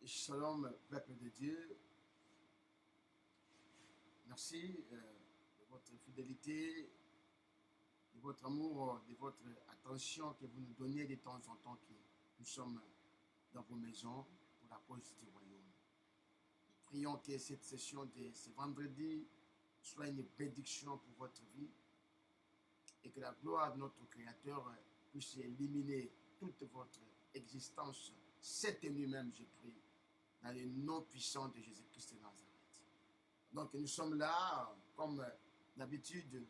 Shalom, peuple de Dieu. Merci de votre fidélité, de votre amour, de votre attention que vous nous donnez de temps en temps que nous sommes dans vos maisons pour la cause du royaume. Nous prions que cette session de ce vendredi soit une bénédiction pour votre vie et que la gloire de notre Créateur puisse éliminer toute votre existence cette nuit même, je prie, dans le nom puissant de Jésus-Christ de Nazareth. Donc nous sommes là, comme d'habitude,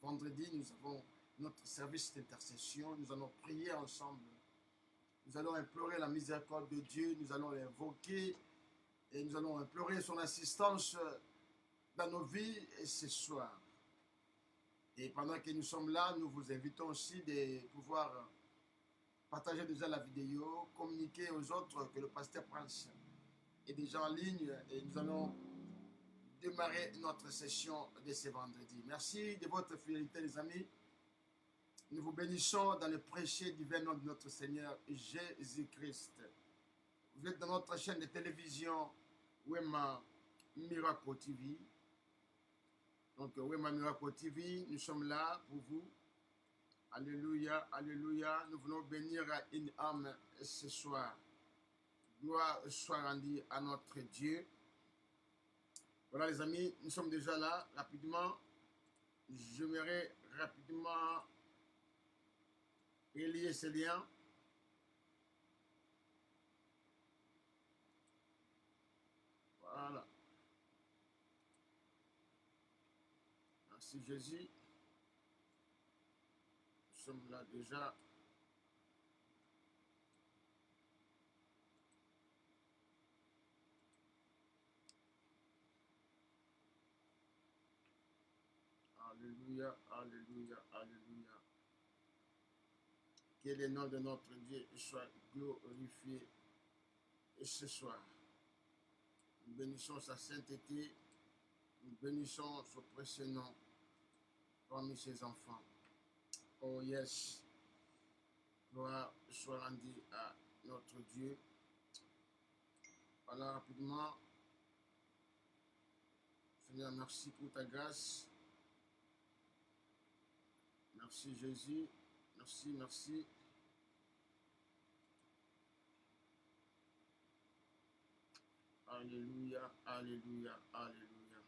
vendredi, nous avons notre service d'intercession, nous allons prier ensemble, nous allons implorer la miséricorde de Dieu, nous allons l'invoquer et nous allons implorer son assistance dans nos vies ce soir. Et pendant que nous sommes là, nous vous invitons aussi de pouvoir partager déjà la vidéo, communiquer aux autres que le pasteur Prince est déjà en ligne et nous allons démarrer notre session de ce vendredi. Merci de votre fidélité, les amis. Nous vous bénissons dans le précieux divin nom de notre Seigneur Jésus-Christ. Vous êtes dans notre chaîne de télévision Wema Miracle TV. Donc Wema Miracle TV, nous sommes là pour vous. Alléluia, alléluia. Nous voulons bénir une âme ce soir. Gloire soit rendue à notre Dieu. Voilà les amis, nous sommes déjà là. Rapidement, j'aimerais rapidement relier ces liens. Voilà. Merci Jésus. Nous sommes là déjà. Alléluia, alléluia, alléluia. Que le nom de notre Dieu soit glorifié ce soir. Nous bénissons sa sainteté, nous bénissons son précieux nom parmi ses enfants. Oh yes, gloire soit rendue à notre Dieu. Voilà rapidement. Seigneur, merci pour ta grâce. Merci Jésus. Merci, merci. Alléluia, alléluia, alléluia.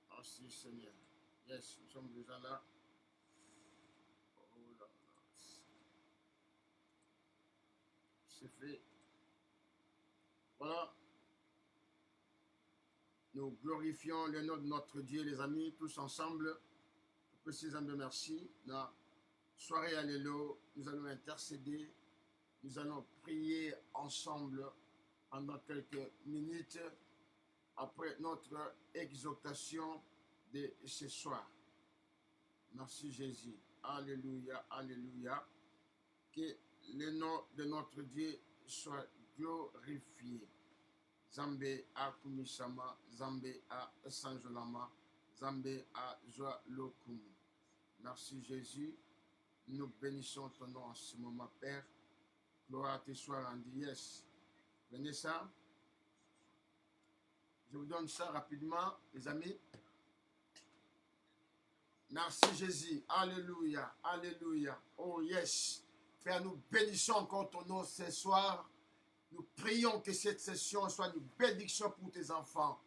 Merci Seigneur. Yes, nous sommes déjà là. Oh là là. C'est fait. Voilà. Nous glorifions le nom de notre Dieu, les amis, tous ensemble. Précisément, merci. La soirée alléluia, nous allons intercéder. Nous allons prier ensemble pendant quelques minutes après notre exhortation de ce soir. Merci Jésus. Alléluia, alléluia. Que le nom de notre Dieu soit glorifié. Zambe a Kumisama, Zambe a Sanjolama, Zambe a Joa Lokum. Merci Jésus. Nous bénissons ton nom en ce moment, Père. Gloire te soit rendue. Yes. Prenez ça. Je vous donne ça rapidement, les amis. Merci Jésus. Alléluia. Alléluia. Oh yes. Frère, nous bénissons encore ton nom ce soir. Nous prions que cette session soit une bénédiction pour tes enfants.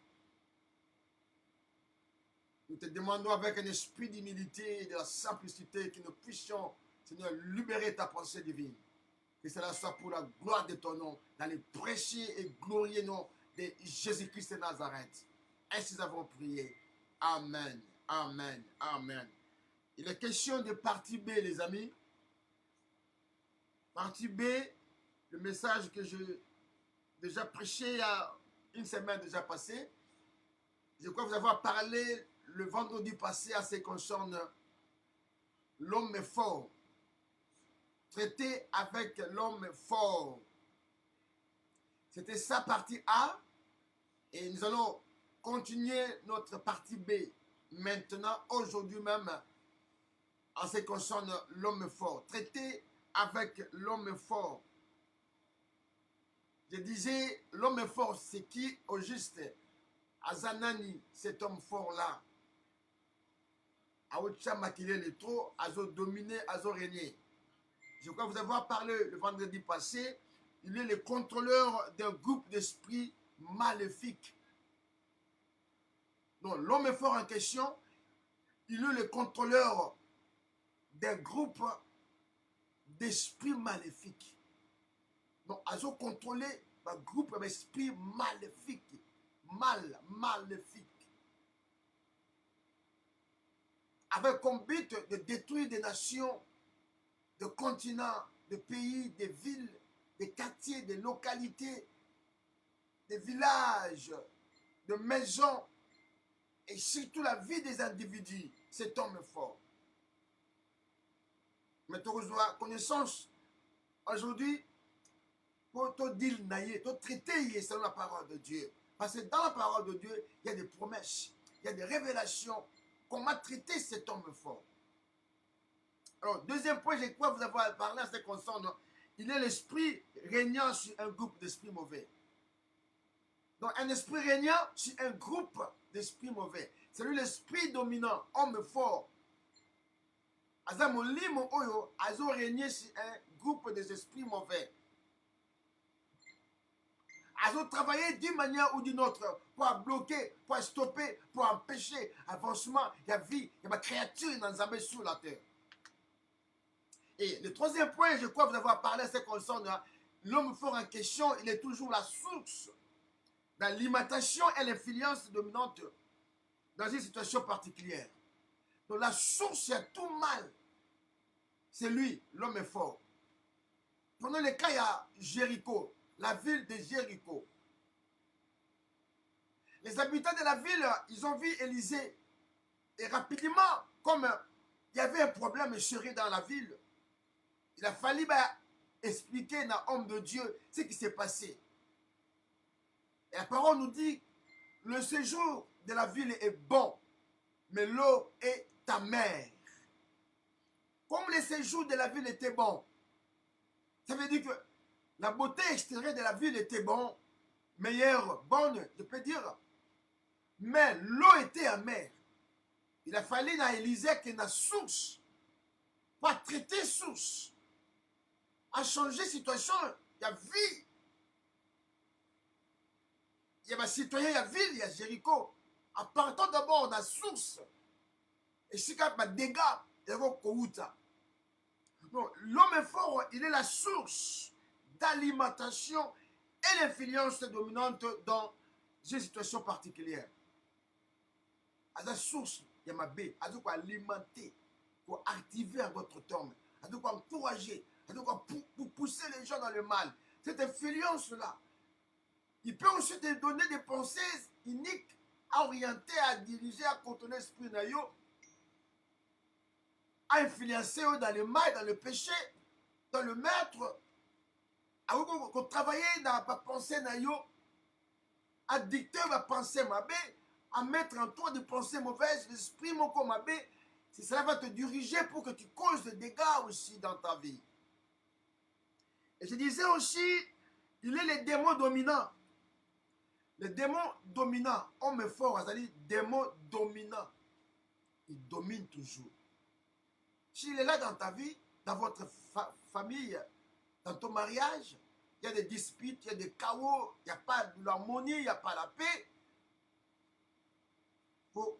Nous te demandons avec un esprit d'humilité et de la simplicité que nous puissions, Seigneur, libérer ta pensée divine. Que cela soit pour la gloire de ton nom, dans le précieux et glorieux nom de Jésus-Christ de Nazareth. Ainsi nous avons prié. Amen, amen, amen. Il est question de partie B, les amis. Partie B, le message que j'ai déjà prêché il y a une semaine déjà passée. Je crois vous avoir parlé le vendredi passé à ce qui concerne l'homme fort. Traiter avec l'homme fort. C'était ça partie A. Et nous allons continuer notre partie B. Maintenant, aujourd'hui même, en ce qui concerne l'homme fort. Traiter avec l'homme fort. Je disais, l'homme fort, c'est qui au juste? Azanani, cet homme fort-là. Aoucha Makile le trop, Azo dominé, Azo régné. Je crois vous avoir parlé le vendredi passé. Il est le contrôleur d'un groupe d'esprits maléfiques. Donc, l'homme fort en question, il est le contrôleur d'un groupe d'esprits maléfiques. Donc, Azo contrôlé un groupe d'esprits maléfiques. Maléfiques. Avec comme but de détruire des nations, de continents, de pays, des villes, des quartiers, des localités, des villages, de maisons, et surtout la vie des individus. Cet homme est fort. Mais tu as connaissance aujourd'hui pour te dire, te traiter selon la parole de Dieu. Parce que dans la parole de Dieu, il y a des promesses, il y a des révélations. Comment traiter cet homme fort? Alors, deuxième point, je crois vous avoir parlé en ce qui concerne, il est l'esprit régnant sur un groupe d'esprits mauvais. Donc, un esprit régnant sur un groupe d'esprits mauvais. C'est lui l'esprit dominant, homme fort. Azamolimo Oyo, Azo régné sur un groupe d'esprits mauvais. Azo travaillé d'une manière ou d'une autre pour bloquer, pour stopper, pour empêcher l'avancement, la vie, la créature dans les sur la terre. Et le troisième point, je crois vous avoir parlé, c'est qu'on l'homme fort en question, il est toujours la source d'alimentation et l'influence dominante dans une situation particulière. Donc la source, c'est tout mal. C'est lui, l'homme est fort. Prenons le cas, il y a Jéricho, la ville de Jéricho. Les habitants de la ville, ils ont vu Élisée. Et rapidement, comme il y avait un problème chéri dans la ville, il a fallu expliquer à l'homme de Dieu ce qui s'est passé. Et la parole nous dit, le séjour de la ville est bon, mais l'eau est amère. Comme le séjour de la ville était bon, ça veut dire que la beauté extérieure de la ville était bon, meilleure, bonne, je peux dire. Mais l'eau était amère. Il a fallu à Élisée qu'il y ait une source, pas traiter source, à changer de situation. Il y a vie. Il y a des citoyens, il y a ville, il y a Jéricho. En partant d'abord de la source, et si il y a des dégâts, il y a Kouta. L'homme fort, il est la source d'alimentation et l'influence dominante dans une situation particulière. À la source, il y a ma baie, à quoi alimenter, pour activer à votre terme, à quoi encourager, à quoi pour pousser les gens dans le mal. Cette influence-là, il peut aussi te donner des pensées uniques à orienter, à diriger, à contrôler l'esprit naïo, à influencer dans le mal, dans le péché, dans le maître, à travailler dans la pensée naïo, à dicter ma pensée mabé, à mettre en toi des pensées mauvaises, l'esprit moko mabé, cela va te diriger pour que tu causes des dégâts aussi dans ta vie. Et je disais aussi, il est le démon dominant. Le démon dominant, homme fort, c'est-à-dire démon dominant. Il domine toujours. S'il est là dans ta vie, dans votre famille, dans ton mariage, il y a des disputes, il y a des chaos, il n'y a pas de l'harmonie, il n'y a pas la paix. Vous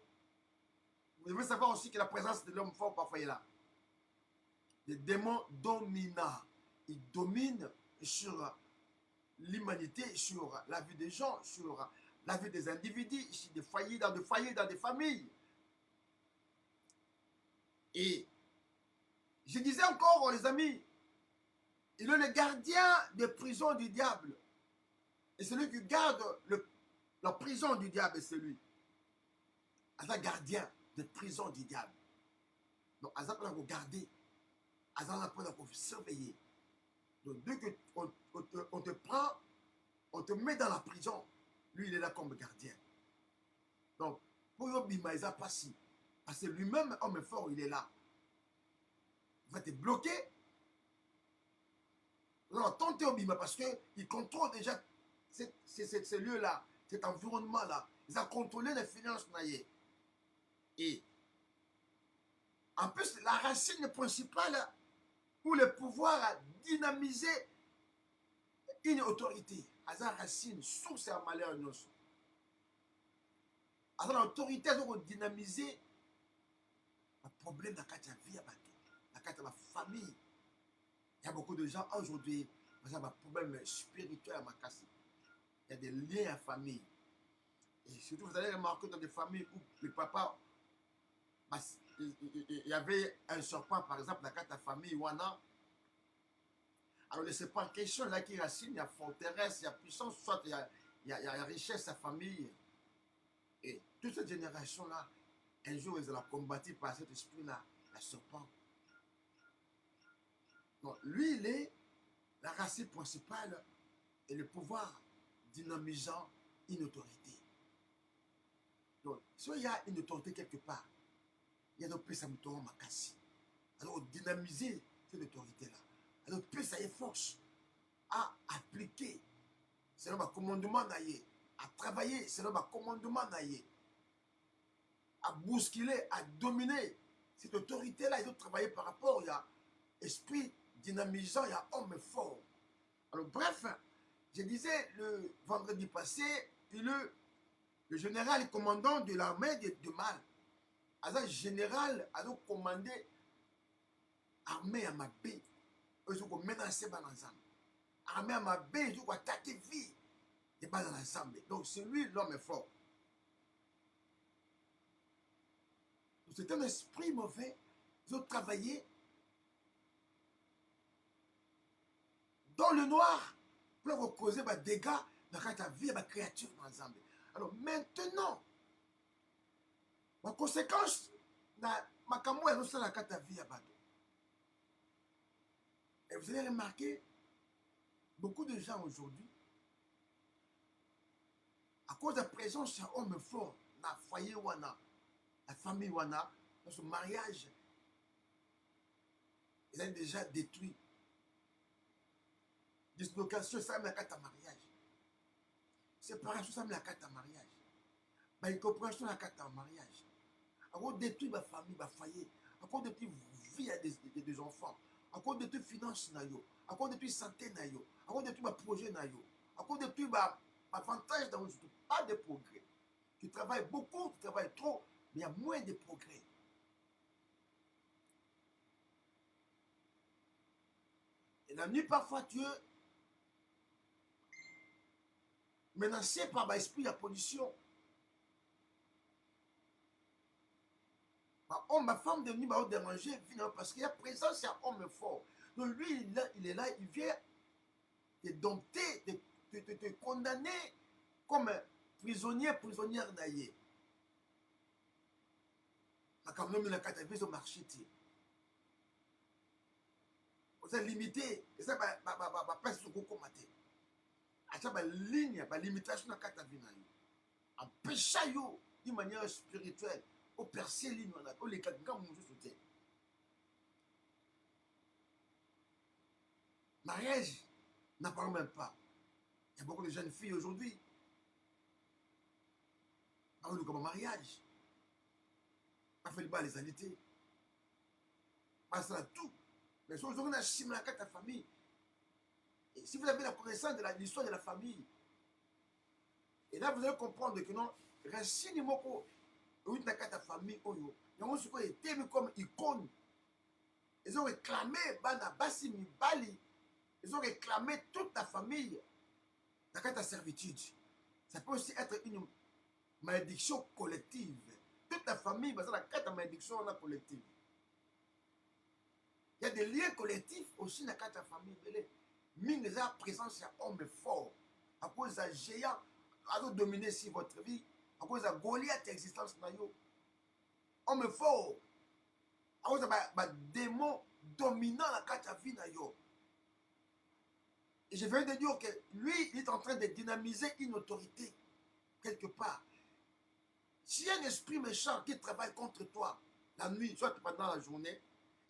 devez savoir aussi que la présence de l'homme fort parfois est là. Le démon dominant. Il domine sur l'humanité, sur la vie des gens, sur la vie des individus, sur des foyers, dans des familles. Et je disais encore, les amis, il est le gardien des prisons du diable. Et celui qui garde la prison du diable, c'est lui. Aza gardien des prisons du diable. Donc, Aza peut vous garder. Aza peut vous surveiller. Donc, dès qu'on te prend, on te met dans la prison. Lui, il est là comme gardien. Donc, pour Yobima, il n'a pas si. Parce que lui-même, homme fort, il est là. va te bloquer. Non, tentez au bima parce qu'il contrôle déjà ces lieux-là, cet environnement-là. Ils ont contrôlé les finances. Et en plus, la racine principale où le pouvoir a dynamisé une autorité. La racine, source et malheur. L'autorité a dynamisé le problème de la vie, de la famille. Il y a beaucoup de gens aujourd'hui, ils ont un problème spirituel à ma casse. Il y a des liens à famille. Et surtout, vous allez remarquer dans des familles où le papa, il y avait un serpent, par exemple, dans la famille Wana. Alors, le serpent en question, là, qui racine, il y a forteresse, il y a puissance, soit il y a richesse à famille. Et toute cette génération-là, un jour, ils ont combattu par cet esprit-là, le serpent. Donc, lui, il est la racine principale et le pouvoir dynamisant une autorité. Donc, si il y a une autorité quelque part, il y a d'autres pays, ça me tourne ma casse. Alors, dynamiser cette autorité-là. Alors, puis ça y est force à appliquer selon le commandement naïe, à travailler selon le commandement naïe, à bousculer, à dominer cette autorité-là. Il doit travailler par rapport, il y a esprit dynamisant, il y a homme fort. Alors, bref, je disais le vendredi passé, le général commandant de l'armée de Mal, le général a commandé l'armée à ma paix. Ils ont menacé l'ensemble. L'armée à ma paix, ils ont attaqué vie et pas dans l'ensemble. Donc, c'est lui l'homme fort. C'est un esprit mauvais. Ils ont travaillé dans le noir pour causer des dégâts dans la vie et la créature ensemble. Alors maintenant, la conséquence, ma camo est dans la vie. Et vous allez remarquer, beaucoup de gens aujourd'hui, à cause de la présence d'un homme fort dans le foyer Wana, la famille Wana, dans ce mariage, ils ont déjà détruit. Dislocation, ça me la carte à mariage. Séparation, ça me la carte à mariage. Incompréhension, la carte à mariage. À cause détruire ma famille, ma foyer. À cause détruire vie des enfants. À cause détruire finance, à cause détruire santé, à cause détruire ma projet, à cause détruire ma avantage dans le pas de progrès. Tu travailles beaucoup, tu travailles trop, mais il y a moins de progrès. Et la nuit, parfois, tu es menacé par l'esprit de la pollution. Ma femme de nuit m'a dérangé parce qu'il y a présence, il y a un homme fort. Donc lui, il est là, il vient te dompter, te condamner comme prisonnière naïe. Quand même, il a quatre vis au marché. Vous êtes limité, et ça va passer sur le commaté. À ça, ligne, limitation de la carte vie. En péchant d'une manière spirituelle, au percer ligne, au les quatre gars, mon soutien. Mariage, n'en parlons même pas. Il y a beaucoup de jeunes filles aujourd'hui. Parlons-nous comme un mariage. Pas fait le bas les alité. Pas ça tout. Mais si aujourd'hui on a chimé la carte à famille, et si vous avez la connaissance de l'histoire de la famille, et là vous allez comprendre que non, racine moko, oui, la carte à famille, oyo, il y a un truc qui était comme icône. Ils ont réclamé Bana Bassi Mibali, ils ont réclamé toute la famille, la carte à servitude. Ça peut aussi être une malédiction collective. Toute la famille, parce que la carte à malédiction collective. Il y a des liens collectifs aussi dans la carte de la famille. Mine de la présence d'un homme fort. À cause d'un géant, à dominer sur votre vie. À cause d'un Goliath existence. Homme fort. À cause d'un démon dominant la carte de la vie. Et je viens de dire que lui, il est en train de dynamiser une autorité quelque part. S'il y a un esprit méchant qui travaille contre toi la nuit, soit pendant la journée,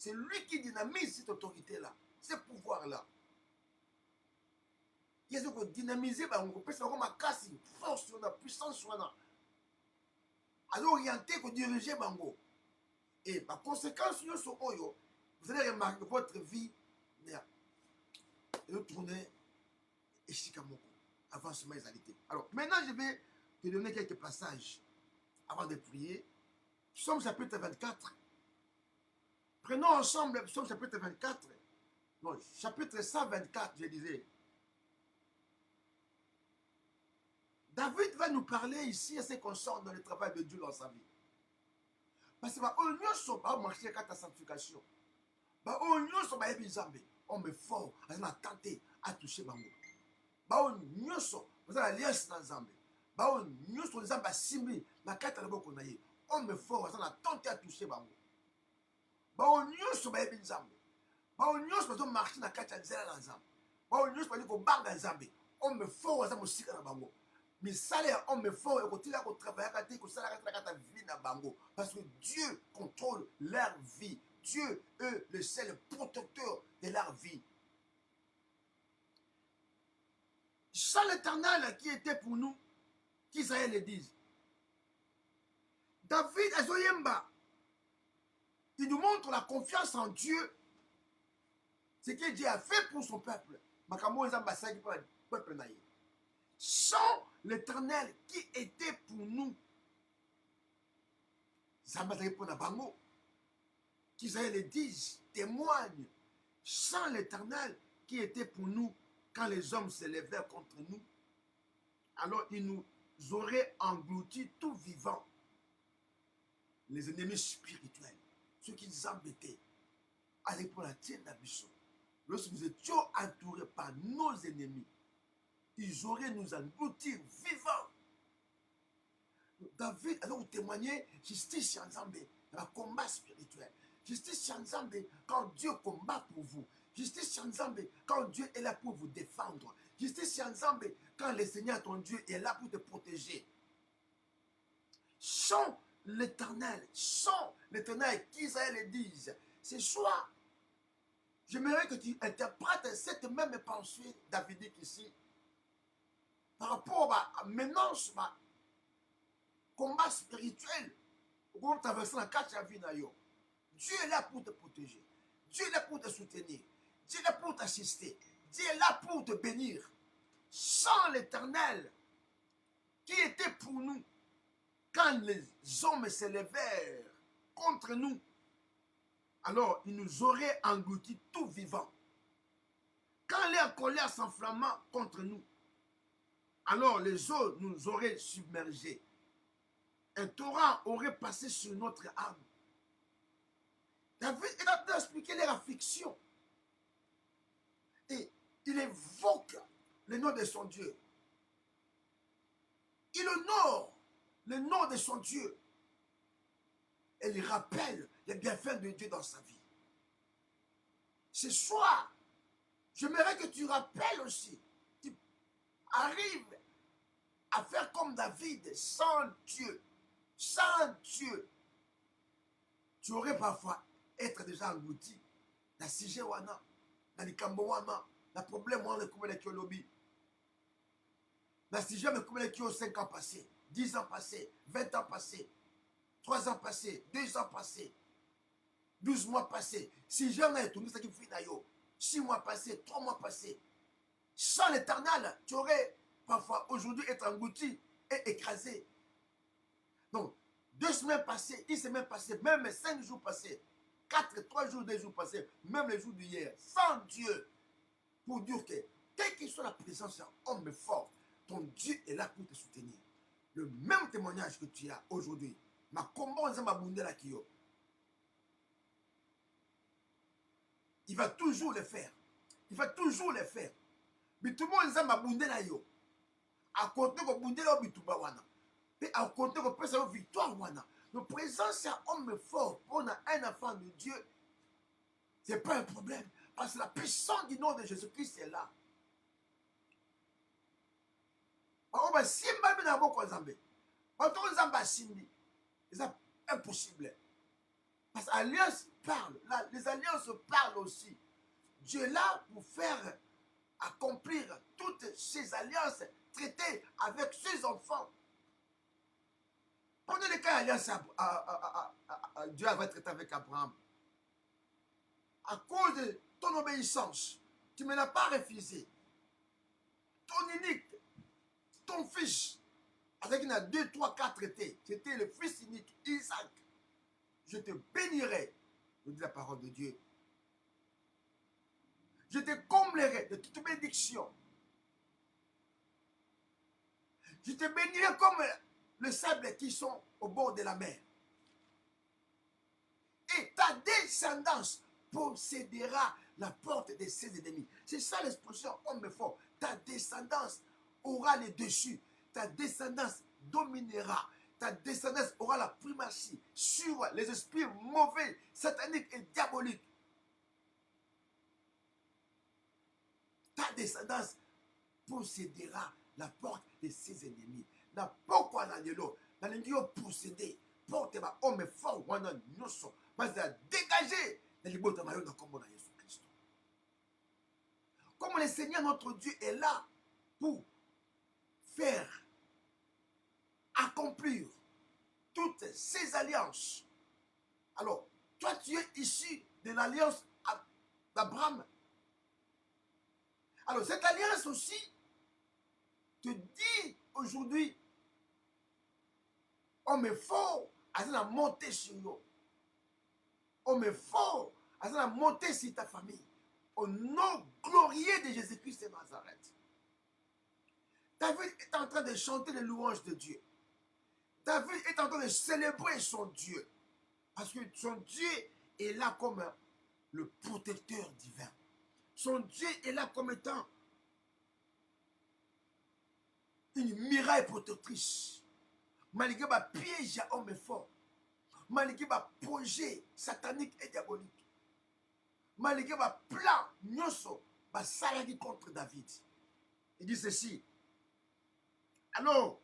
C'est lui qui dynamise cette autorité-là, ce pouvoir-là. Il y a ce qu'on dynamise, on peut savoir ma casse, force, la puissance, alors orienter, qu'on diriger, bango. Et par conséquent, vous allez remarquer que votre vie est tournée et chikamoko, avancement et alité. Alors, maintenant, je vais te donner quelques passages avant de prier. Psaume chapitre 24. Prenons ensemble Psaume chapitre 24. Non, chapitre 124, je disais. David va nous parler ici à ce qui concerne dans le travail de Dieu dans sa vie. Parce que on ne pas marcher à ta sanctification. On ne pas être on est fort, on a tenté à toucher Bango. On ne pas l'alliance dans Zambé. On ne pas simbi, na kata leboko na ye. On est fort, on a tenté à toucher Bango. On ne pas être Zambé. On ne pas marcher na kata zela dans Zambé. On ne pas dire banga Zambé. On est fort, on a musika na Bango. Mais ça, on me faut et qu'on travaille à ta vie na bango. Parce que Dieu contrôle leur vie. Dieu est le seul protecteur de leur vie. Sans l'Éternel qui était pour nous, qu'Israël le dise. David Azoyemba, il nous montre la confiance en Dieu. Ce que Dieu a fait pour son peuple. Sans l'Éternel qui était pour nous, qu'Israël le dise, témoigne, sans l'Éternel qui était pour nous, quand les hommes se levèrent contre nous, alors il nous aurait engloutis tout vivant. Les ennemis spirituels, ceux qui nous embêtaient, allaient pour la tienne d'Abisson. Lorsque nous étions entourés par nos ennemis, ils auraient nous engloutis vivants. David a donc témoigné justice en Zambé, dans le combat spirituel. Justice en Zambé, quand Dieu combat pour vous. Justice en Zambé, quand Dieu est là pour vous défendre. Justice en Zambé, quand le Seigneur, ton Dieu, est là pour te protéger. Sans l'Éternel, qu'Israël le dise, ce soir, j'aimerais que tu interprètes cette même pensée davidique ici, par rapport à menace, combat spirituel, où traverser la carte de la vie. Dieu est là pour te protéger. Dieu est là pour te soutenir. Dieu est là pour t'assister. Dieu est là pour te bénir. Sans l'Éternel qui était pour nous, quand les hommes se levèrent contre nous, alors il nous aurait engloutis tout vivant. Quand leur colère s'enflammait contre nous, alors les eaux nous auraient submergés. Un torrent aurait passé sur notre âme. David est en train d'expliquer leur affliction. Et il évoque le nom de son Dieu. Il honore le nom de son Dieu. Et il rappelle les bienfaits de Dieu dans sa vie. Ce soir, j'aimerais que tu rappelles aussi. Tu arrives à faire comme David sans Dieu. Sans Dieu. Tu aurais parfois être déjà englouti. La sujet wana, la likambo wana, la problème wana comme les kiolobi. La sujet mais comme les kiolo 5 ans passés, 10 ans passés, 20 ans passés, 3 ans passés, 2 ans passés, 12 mois passés. Si j'ai un tout ça qui fait d'ailleurs, 6 mois passés, 3 mois passés. Sans l'Éternel, tu aurais parfois aujourd'hui être englouti et écrasé. Donc, 2 semaines passées, 1 semaine passée, même 5 jours passés, 4, 3 jours, 2 jours passés, même les jours d'hier, sans Dieu, pour dire que, quelle que soit la présence d'un homme fort, ton Dieu est là pour te soutenir. Le même témoignage que tu as aujourd'hui, ma combat en ma bunde la kiyo, il va toujours le faire. Il va toujours le faire. Mais tout le monde en ma bunde la yo. À côté de bunde la bituba wana. Et à côté de la victoire wana. La présence d'un homme fort, on a un enfant de Dieu, ce n'est pas un problème. Parce que la puissance du nom de Jésus-Christ est là. C'est impossible. Parce que l'alliance parle. Les alliances parlent aussi. Dieu est là pour faire accomplir toutes ces alliances traitées avec ses enfants. Prenez le cas d'alliance Dieu avait traité avec Abraham. À cause de ton obéissance, tu ne me l'as pas refusé. Ton unique, ton fils, avec il y a 2, 3, 4 traités, c'était le fils unique, Isaac. Je te bénirai, je dis la parole de Dieu. Je te comblerai de toute bénédiction. Je te bénirai comme le sable qui sont au bord de la mer. Et ta descendance possédera la porte de ses ennemis. C'est ça l'expression homme fort. Ta descendance aura le dessus. Ta descendance dominera. Ta descendance aura la primatie sur les esprits mauvais, sataniques et diaboliques. Ta descendance possédera la porte de ses ennemis. Na pourquoi l'anelo, l'anelo posséder porte ma homme fort wana nyonso, parce que dégager les libota mayo na kombo na Jésus Christ. Comme le Seigneur notre Dieu est là pour faire accomplir toutes ces alliances. Alors, toi tu es issu de l'alliance d'Abraham. Alors, cette alliance aussi te dit aujourd'hui, homme fort, à la montée sur nous. Homme fort, à la montée sur ta famille. Au nom glorieux de Jésus-Christ de Nazareth. David est en train de chanter les louanges de Dieu. David est en train de célébrer son Dieu. Parce que son Dieu est là comme le protecteur divin. Son Dieu est là comme étant une muraille protectrice. Malgré ma piège à homme fort. Malgré ma projet satanique et diabolique. Malgré ma plan, nyoso, ma salade contre David. Il dit ceci. Alors,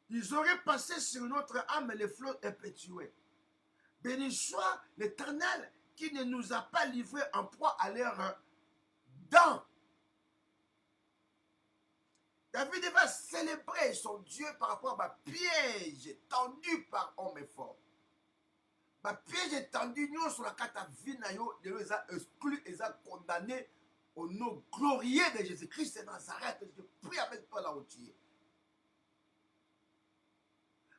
ils auraient passé sur notre âme les flots impétueux. Béni soit l'Éternel qui ne nous a pas livrés en proie à leurs dents. David va célébrer son Dieu par rapport à ma piège tendu par homme fort. Ma piège tendu sur la carte à vie, ils ont exclu, ils ont condamné au nom glorieux de Jésus-Christ de Nazareth. Je prie avec toi là où tu es.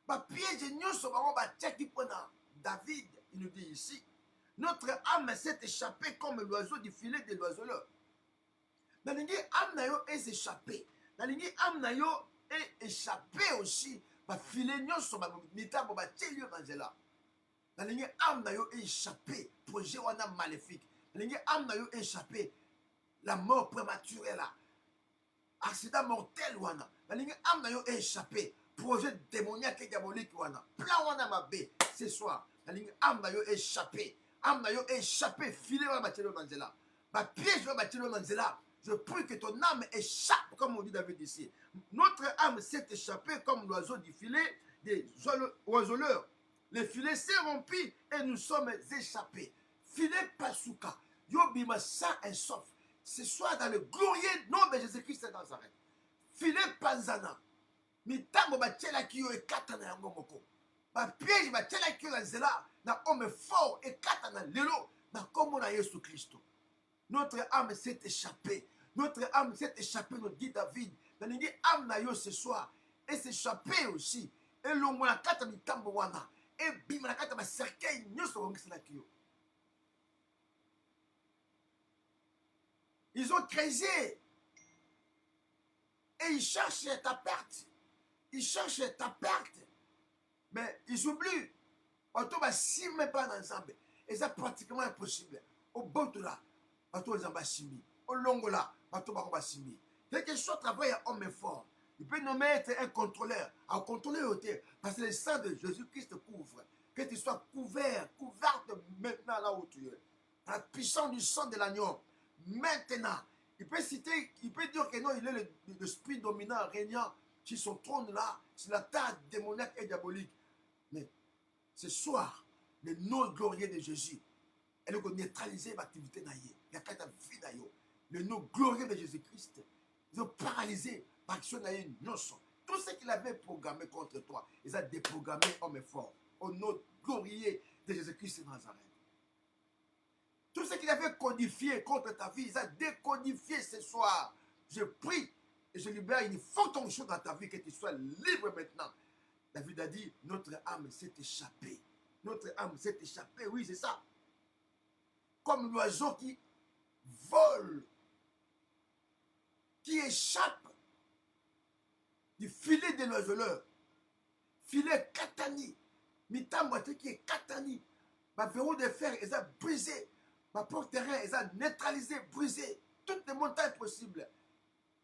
Ma piège sur David, il nous dit ici, notre âme s'est échappée comme l'oiseau du filet de l'oiseleur. La ligne âme est échappée. La ligne âme est échappée aussi. Ma filet sur ma mita pour ma télé Angela. La ligne âme est échappée. Projet wana maléfique. La ligne âme est échappée. La mort prématurée là. Accident mortel wana. La ligne âme est échappée. Projet démoniaque et diabolique wana. Plan wana mabé. Ce soir. La ligne âme est échappée. Âme est échappée. Filet wana ma télé Angela. Ma piège wana ma télé Angela. Je prie que ton âme échappe, comme on dit David ici. Notre âme s'est échappée comme l'oiseau du filet des oiseleurs. Le filet s'est rompu et nous sommes échappés. Filet Pasuka, Yobima sain et sauf. Ce soit dans le glorieux nom de Jésus-Christ de Nazareth. Filet Panzana. Mitambo batela kiyo e katana yango moko. Ba piège batela kiyo na zela na homme fort et katana lelo na kombo na Yesu Christo. Notre âme s'est échappée. Notre âme s'est échappée, nous dit David. Dans le âme na yo ce soir. Et s'échapper aussi. Et l'homme la kata mitambo wana. Et bim la kata ma cercueil nyoso wongisi la kiyo. Ils ont creusé. Et ils cherchent ta perte. Ils cherchent ta perte. Mais ils oublient. On tombe si même pas ensemble. Et c'est pratiquement impossible. Au bout de là. Bateau les ambassimis. Au long là, bateau ambassimis. Quelque chose travaille à homme fort. Il peut nommer être un contrôleur. À contrôler au terre. Parce que le sang de Jésus-Christ te couvre. Que tu sois couverte maintenant là où tu es. Par la puissance du sang de l'agneau. Maintenant. Il peut citer, il peut dire que non, il est l'esprit dominant, régnant sur son trône là, sur la terre démoniaque et diabolique. Mais ce soir, le nom glorieux de Jésus. Elle a neutralisé l'activité naïe. Il y a quatre vies d'ailleurs. Le nom glorieux de Jésus-Christ. Ils ont paralysé l'action naïe. Tout ce qu'il avait programmé contre toi, ils ont déprogrammé homme et fort. Au nom glorieux de Jésus-Christ de Nazareth. Tout ce qu'il avait codifié contre ta vie, ils ont décodifié ce soir. Je prie et je libère une forte onction dans ta vie, que tu sois libre maintenant. David a dit, notre âme s'est échappée. Notre âme s'est échappée, oui, c'est ça. Comme l'oiseau qui vole, qui échappe du filet de l'oiseleur. Filet katani. Mitamboité qui est katani. Ma verrou de fer, ils ont brisé. Ma porte-terrain, ils ont neutralisé, brisé. Toutes les montagnes possibles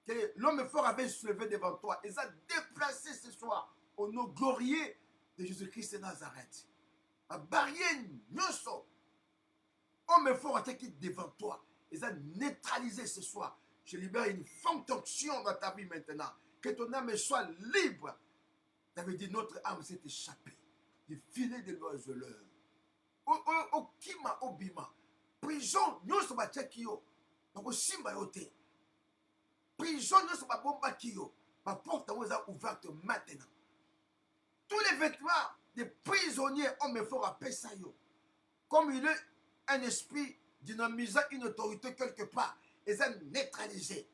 que l'homme fort avait soulevé devant toi. Ils ont déplacé ce soir au nom glorieux de Jésus-Christ de Nazareth. Ma barrière, nyoso. Homme fort qui est devant toi. Ils ont neutralisé ce soir. Je libère une forte onction dans ta vie maintenant. Que ton âme soit libre. Tu avais dit, notre âme s'est échappée du filet de l'oiseleur. Au kima, au bima. Prison, nous sommes à Tchekio. Nous sommes à Ote. Prison, nous sommes à Bombakio. Ma porte est ouverte maintenant. Tous les vêtements des prisonniers, hommes forts à Pessayo. Comme il est un esprit dynamisant une autorité quelque part, ils ont neutralisé.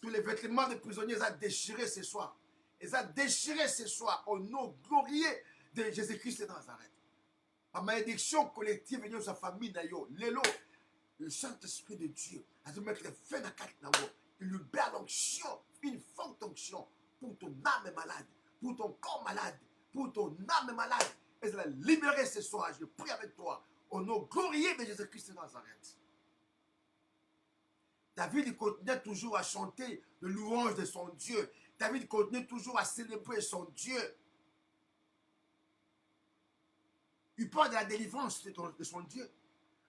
Tous les vêtements des prisonniers, ils ont déchiré ce soir. Ils ont déchiré ce soir au nom glorieux de Jésus-Christ de Nazareth. La malédiction collective venue de sa famille, Lélo, le Saint-Esprit de Dieu, a dû mettre le feu dans la carte. Il libère l'onction, une forte onction pour ton âme malade, pour ton corps malade, pour ton âme malade. Et elle a libéré ce soir. Je prie avec toi au nom glorieux de Jésus-Christ de Nazareth. David continuait toujours à chanter le louange de son Dieu. David continuait toujours à célébrer son Dieu. Il parle de la délivrance de son Dieu.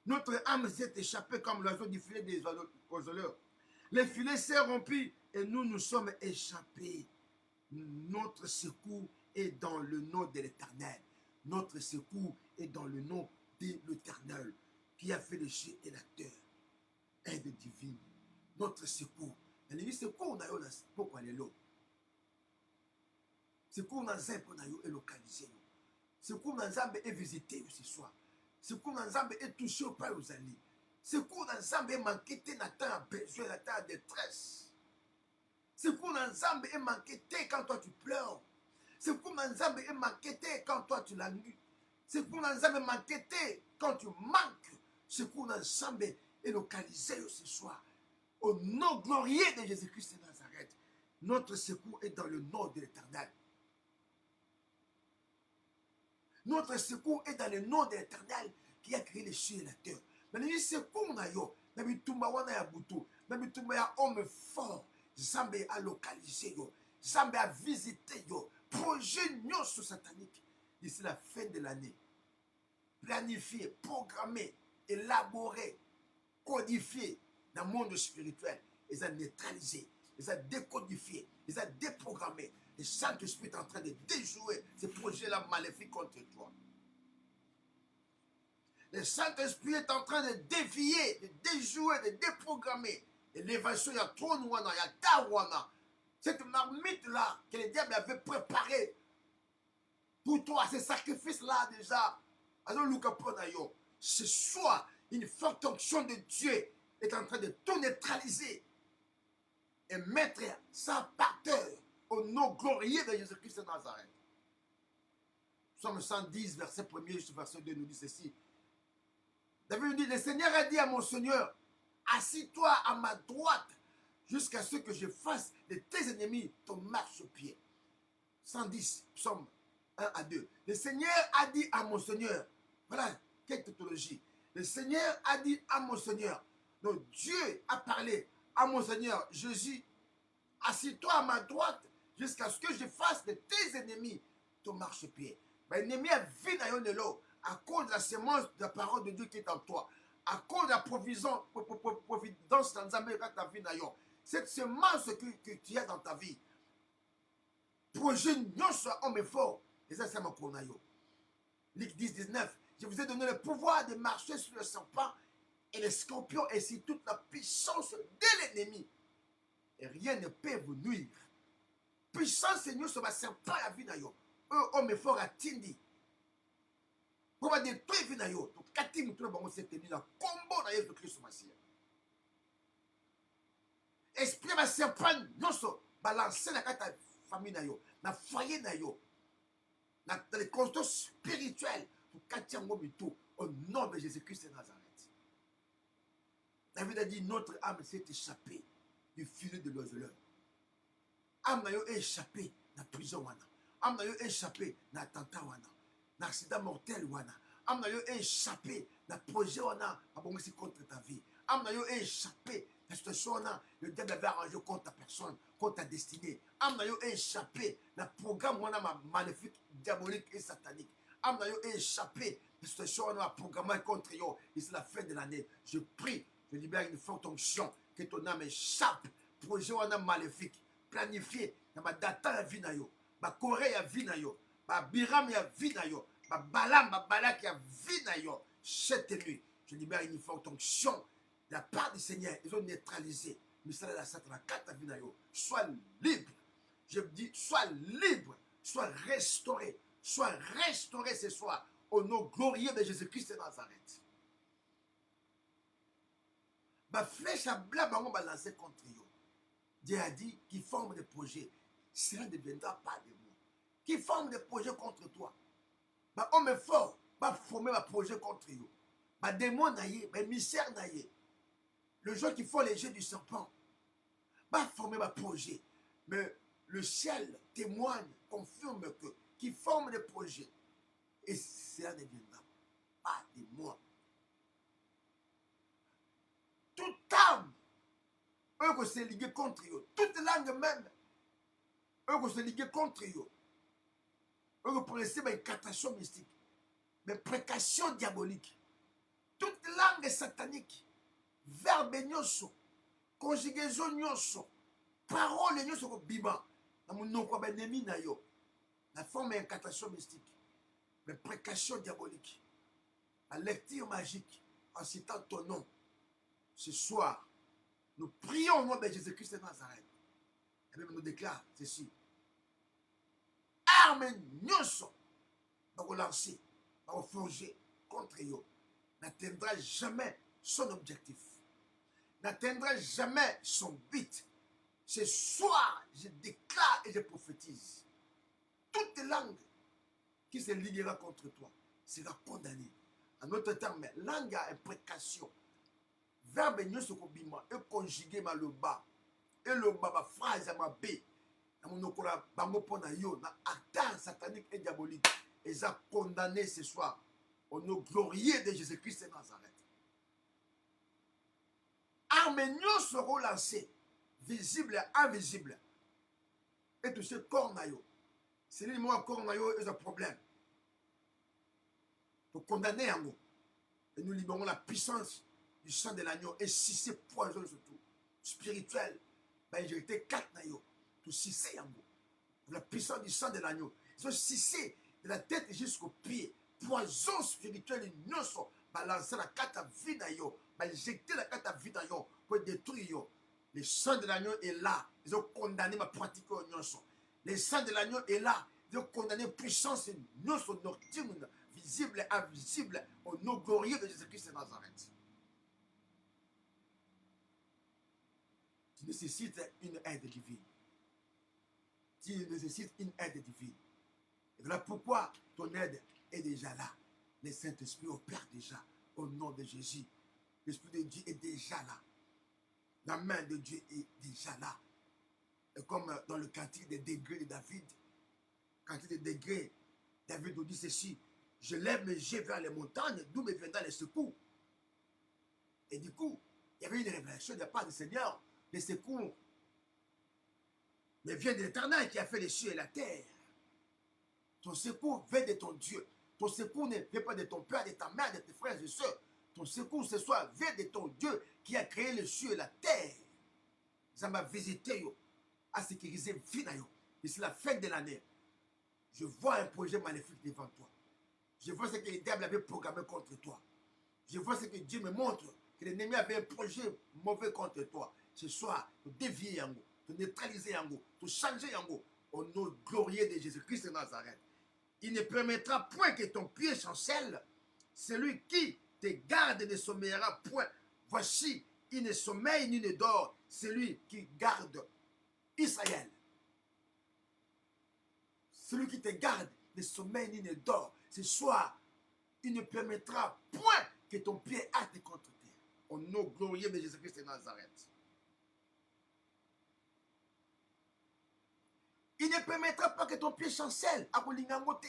Notre âme s'est échappée comme l'oiseau du filet des oiseleurs. Le filet s'est rompu et nous sommes échappés. Notre secours est dans le nom de l'Éternel. Notre secours est dans le nom de l'Éternel qui a fait le ciel et la terre. Aide divine. Notre secours. Le secours on a eu pourquoi les lots. Secours on a eu localisé. Secours on a visité ce soir. Secours on a touché au Père aux alliés. Secours on a manqué na temps besoin, na temps de détresse. Secours on a manqué quand toi tu pleures. Secours on a manqué quand toi tu languis. Secours on a manqué quand tu manques. Secours on a est localisé ce soir. Au nom glorieux de Jésus-Christ de Nazareth, notre secours est dans le nom de l'Éternel. Notre secours est dans le nom de l'Éternel qui a créé les cieux et la terre. Mais le secours na yo, na bitumba wana ya butu, na bitumba ya homme fort, Zambé a localisé yo, Zambé a visité yo, projet nyonso satanique d'ici la fin de l'année. Planifié, programmé, élaboré, codifié dans le monde spirituel. Ils ont neutralisé, ils ont décodifié, ils ont déprogrammé. Le Saint-Esprit est en train de déjouer ces projets-là maléfiques contre toi. Le Saint-Esprit est en train de dévier, de déjouer, de déprogrammer. Et l'évasion, il y a Tronwana, il y a Tawana. Cette marmite-là que le diable avait préparée pour toi, ces sacrifices-là déjà. Alors, ce soir, une forte onction de Dieu est en train de tout neutraliser et mettre ça par terre au nom glorieux de Jésus-Christ de Nazareth. Psaume 110, verset 1er jusqu'au verset 2 nous dit ceci. David nous dit, le Seigneur a dit à mon Seigneur, assis-toi à ma droite jusqu'à ce que je fasse de tes ennemis ton marchepied. 110, psaume 1 à 2. Le Seigneur a dit à mon Seigneur, voilà, quelle tautologie. Le Seigneur a dit à mon Seigneur, donc Dieu a parlé à mon Seigneur Jésus, assis-toi à ma droite jusqu'à ce que je fasse de tes ennemis ton marchepied. L'ennemi a vu dans l'eau à cause de la semence de la parole de Dieu qui est en toi, à cause de la providence dans ta vie. Cette semence que tu as dans ta vie, projet non soit homme fort, et ça c'est mon conayo. Luc 10, 19. Je vous ai donné le pouvoir de marcher sur le serpent et les scorpions et sur toute la puissance de l'ennemi. Et rien ne peut vous nuire. Puissance Seigneur sur ma serpent à vie nayo. Homme fort à Tindi. Pour va détruire vie nayo. Donc, Kati Moutoula Bango s'est tenu dans le combo nayo de Christ Massia. Esprit ma serpent, non so, balancer la carte famille nayo, na foyer nayo, dans les conditions spirituelles, pour Kati Mobito, au nom de Jésus-Christ de Nazareth. David a dit, notre âme s'est échappée du filet de l'oiseleur. Âme nayo est échappée dans la prison wana. Âme nayo est échappée dans l'attentat wana. Dans l'accident mortel wana. Âme nayo est échappée dans le projet wana, abongisi contre ta vie. Âme nayo est échappée dans la situation wana, le diable avait arrangé contre ta personne, contre ta destinée. Âme nayo est échappée dans le programme wana maléfique, diabolique et satanique. Âme nayo est échappée dans la situation wana programmée contre yo. Et c'est la fin de l'année. Je prie, je libère une forte onction, que ton âme échappe. Projet wana maléfique, planifié dans ma data ya vie na yo, ma Corée ya vie na yo, ma Biram ya vie na yo, ma Balam, ma Balak ya vie na yo. Cette nuit, je libère une forte onction de la part du Seigneur. Ils ont neutralisé. Mais ça, la Satan, la carte à vie na yo. Sois libre. Je dis, sois libre. Sois restauré. Sois restauré ce soir au nom glorieux de Jésus-Christ de Nazareth. Ma flèche à blanc, bango balancer contre yo. Dieu a dit qui forme des projets, cela ne viendra pas de moi. Qui forme des projets contre toi. Bah, homme est fort, va former un projet contre eux. Bah, démon naïe, bah, émissaire naïe. Le jour qui font les jeux du serpent, va former un projet. Mais le ciel témoigne, confirme que qui forme des projets, et cela ne viendra pas de moi. Toute âme, eux qui se liguent contre eux, toute langue même, eux qui se liguent contre eux, eux qui connaissent une catastrophe mystique, mais précaution diabolique, toute langue satanique, verbe nyoso, conjugaison nyoso, parole nyoso ko biba, na monoko ba ennemi na yo, la forme une catastrophe mystique, mais précaution diabolique, la lecture magique, en citant ton nom, ce soir, nous prions au nom de Jésus-Christ de Nazareth. Et même nous déclare ceci. Arme nyoso, va vous lancer, va vous forger contre eux, n'atteindra jamais son objectif, n'atteindra jamais son but. Ce soir, je déclare et je prophétise. Toute langue qui se liguera contre toi sera condamnée. En d'autres termes, langue à imprécation. Verbe nyoso kobima et conjugué ma le bas. Et le bas, ma phrase, ma b. Na monokora bango pona yo, na acte satanique et diabolique. Et ça condamné ce soir au nom glorieux de Jésus-Christ de Nazareth. Armes seront lancées, visibles et invisibles. Et tout ce corps na yo. C'est le mot corps na yo est un problème. Pour condamner en gros. Et nous libérons la puissance du sang de l'agneau. Et si c'est poison surtout, spirituel, ben j'ai été 4 na yo. Tout cissé en gros. La puissance du sang de l'agneau. Ils ont cissé de la tête jusqu'au pied. Poison spirituel, ils ne sont balancer la carte à vie na yo. Injecter la carte à vie na yo pour détruire yo. Le sang de l'agneau est là. Ils ont condamné ma pratique au nyonso. Le sang de l'agneau est là. Ils ont condamné puissance nyonso nocturne, visible et invisible au nom glorieux de Jésus-Christ de Nazareth. Tu nécessites une aide divine. Tu nécessites une aide divine. Et voilà pourquoi ton aide est déjà là. Le Saint-Esprit opère déjà au nom de Jésus. L'Esprit de Dieu est déjà là. La main de Dieu est déjà là. Et comme dans le cantique des degrés de David, cantique des degrés, David nous dit ceci: je lève mes yeux vers les montagnes, d'où me viendra les secours. Et du coup, il y avait une révélation de la part du Seigneur, les secours. Mais vient de l'Éternel qui a fait les cieux et la terre. Ton secours vient de ton Dieu. Ton secours ne vient pas de ton père, de ta mère, de tes frères et sœurs. Ton secours ce soir vient de ton Dieu qui a créé les cieux et la terre. Ça m'a visité, à sécuriser vie. Et c'est la fin de l'année. Je vois un projet magnifique devant toi. Je vois ce que le diable avait programmé contre toi. Je vois ce que Dieu me montre, que l'ennemi avait un projet mauvais contre toi. Ce soir, tu dévier Yango, tu neutraliser Yango, tu changer Yango, au nom glorieux de Jésus-Christ de Nazareth. Il ne permettra point que ton pied chancelle. Celui qui te garde ne sommeillera point. Voici, il ne sommeille ni ne dort, celui qui garde Israël. Celui qui te garde ne sommeille ni ne dort. Ce soir, il ne permettra point que ton pied hâte contre terre. Au nom glorieux de Jésus-Christ de Nazareth. Il ne permettra pas que ton pied chancelle à Bolingangote.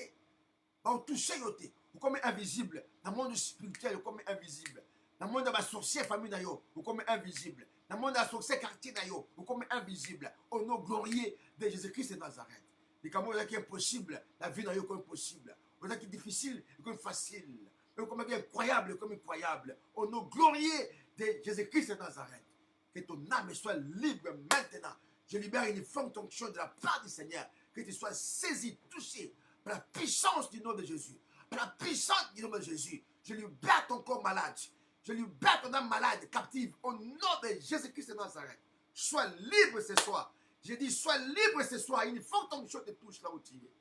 Va toucher yote. Ou comme invisible. Dans le monde spirituel, ou comme invisible. Dans le monde de la sorcière famille nayo, ou comme invisible. Dans le monde de la sorcière quartier nayo, ou comme invisible. Au nom glorieux de Jésus-Christ de Nazareth. Les camarades qui est impossible, la vie nayo comme possible. Vous qui est difficile, comme facile. Comme incroyable, comme incroyable. Au nom glorieux de Jésus-Christ de Nazareth. Que ton âme soit libre maintenant. Je libère une fonction de la part du Seigneur. Que tu sois saisi, touché par la puissance du nom de Jésus. Par la puissance du nom de Jésus. Je libère ton corps malade. Je libère ton âme malade, captive. Au nom de Jésus-Christ de Nazareth. Sois libre ce soir. Je dis, sois libre ce soir. Une fonction te touche là où tu es.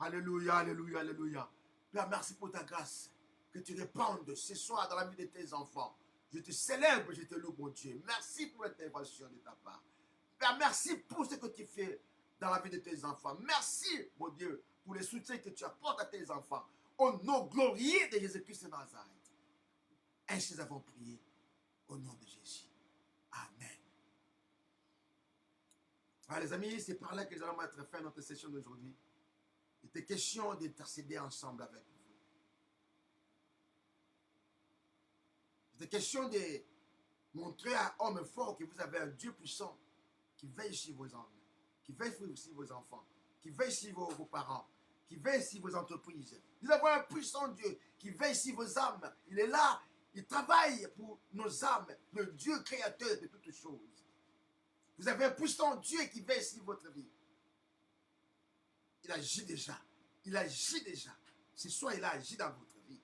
Alléluia, alléluia, alléluia. Père, merci pour ta grâce. Que tu répandes ce soir dans la vie de tes enfants. Je te célèbre, je te loue, mon Dieu. Merci pour l'intervention de ta part. Père, merci pour ce que tu fais dans la vie de tes enfants. Merci, mon Dieu, pour les soutiens que tu apportes à tes enfants. Au nom glorieux de Jésus-Christ de Nazareth. Ainsi nous avons prié. Au nom de Jésus. Amen. Alors, les amis, c'est par là que nous allons mettre fin à notre session d'aujourd'hui. Il était question d'intercéder ensemble avec vous. Il était question de montrer à hommes forts que vous avez un Dieu puissant qui veille sur vos âmes, qui veille sur vos enfants, qui veille sur vos parents, qui veille sur vos entreprises. Nous avons un puissant Dieu qui veille sur vos âmes. Il est là, il travaille pour nos âmes, le Dieu créateur de toutes choses. Vous avez un puissant Dieu qui veille sur votre vie. Il agit déjà. Il agit déjà. Ce soir, il a agi dans votre vie.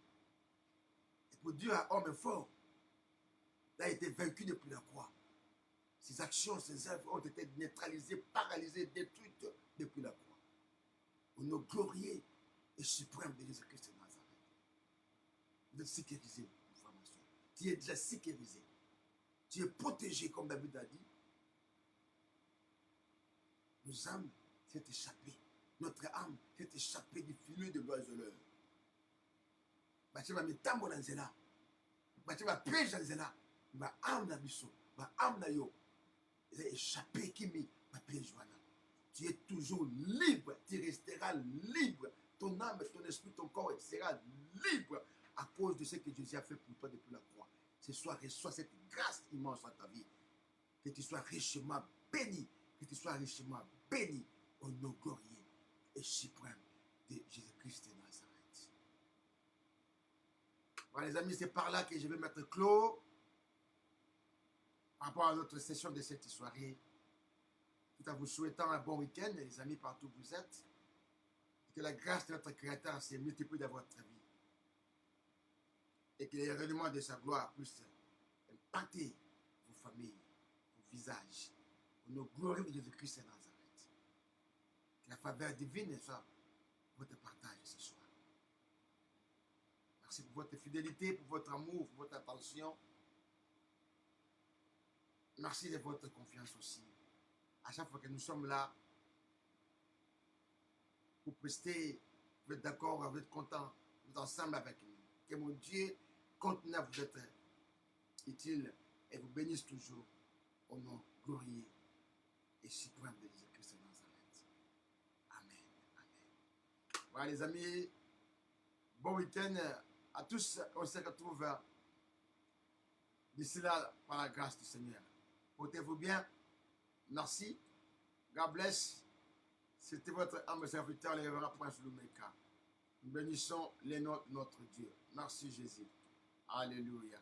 Et pour Dieu, un homme fort, il a été vaincu depuis la croix. Ses actions, ses œuvres ont été neutralisées, paralysées, détruites depuis la croix. Au nom glorieux et suprême de Jésus-Christ de Nazareth. Vous êtes sécurisé, frère, ma soeur. Tu es déjà sécurisé. Tu es protégé, comme David a dit. Nos âmes s'est échappées. Notre âme s'est échappée du filet de l'oiseleur. Bâtiment mitambo na nzela. Bâtiment piège na nzela. Ma âme na biso, ma âme na yo. Il est échappé qui ma piège wana. Tu es toujours libre, tu resteras libre. Ton âme, ton esprit, ton corps sera libre à cause de ce que Jésus a fait pour toi depuis la croix. Ce soir, reçois cette grâce immense dans ta vie. Que tu sois richement béni. Que tu sois richement béni au nom glorieux et suprême de Jésus-Christ de Nazareth. Voilà, les amis, c'est par là que je vais mettre clos par rapport à notre session de cette soirée. Tout en vous souhaitant un bon week-end, les amis, partout où vous êtes. Et que la grâce de notre Créateur se multiplie dans votre vie. Et que les rayonnements de sa gloire puissent impacter vos familles, vos visages. Au nom glorieux de Jésus-Christ de Nazareth. Que la faveur divine soit votre partage ce soir. Merci pour votre fidélité, pour votre amour, pour votre attention. Merci de votre confiance aussi. À chaque fois que nous sommes là, pour prester, vous êtes d'accord, vous êtes content, vous êtes ensemble avec nous. Que mon Dieu continue à vous être utile et vous bénisse toujours au nom glorieux et suprême de Jésus-Christ de Nazareth. Amen. Amen. Voilà les amis, bon week-end à tous. On se retrouve d'ici là par la grâce du Seigneur. Portez-vous bien. Merci. God bless. C'était votre âme serviteur, le révérend Prince Lumeka. Nous bénissons les noms de notre Dieu. Merci Jésus. Alléluia.